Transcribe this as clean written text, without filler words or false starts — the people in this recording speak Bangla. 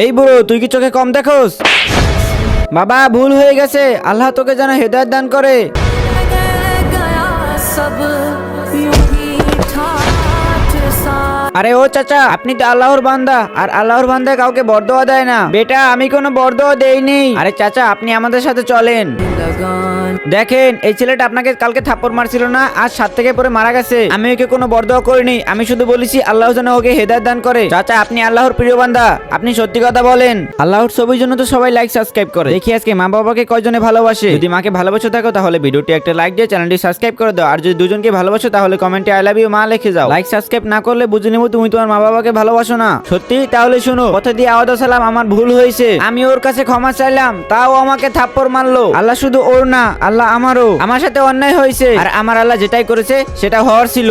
এই বুড়ো, তুই কি চোখে কম দেখোস? বাবা, ভুল হয়ে গেছে, আল্লাহ তোকে যেন হেদায়েত দান করে। আরে ও চাচা, আপনি তো আল্লাহর বান্দা, আর আল্লাহর বান্দা কাউকে বরদোয়া দেয় না। বেটা, আমি কোনো বরদোয়া দেইনি। আরে চাচা, আপনি আমাদের সাথে চলেন। দেখেন, এই ছেলেটা আপনাকে কালকে থাপ্পড় মারছিল না, আজ 7 থেকে পরে মারা গেছে। আমি ওকে কোনো বরদোয়া করিনি, আমি শুধু বলেছি আল্লাহ যেন ওকে হেদায়েত দান করে। চাচা, আপনি আল্লাহর প্রিয় বান্দা, আপনি সত্যি কথা বলেন। আল্লাহর ছবির জন্য তো সবাই লাইক সাবস্ক্রাইব করে। দেখি আজকে মা বাবাকে কয়জনে ভালোবাসে। যদি মাকে ভালোবাসো থাকো তাহলে ভিডিওটি একটা লাইক দিয়ে চ্যানেলটি সাবস্ক্রাইব করে দাও। আর যদি দুজনকে ভালোবাসো তাহলে কমেন্টে আই লাভ ইউ মা লিখে যাও। লাইক সাবস্ক্রাইব না করলে বুঝে নেব তুমি তোমার মা বাবাকে ভালোবাসো না। সত্যি? তাহলে শোনো, কথা দিয়ে আওয়াজ সালাম, আমার ভুল হয়েছে। আমি ওর কাছে ক্ষমা চাইলাম, তাও আমাকে থাপ্পড় মারলো। আল্লাহ শুধু ওর না, আল্লাহ আমারও। আমার সাথে অন্যায় হয়েছে, আর আমার আল্লাহ যেটাই করেছে সেটা হওয়ার ছিল।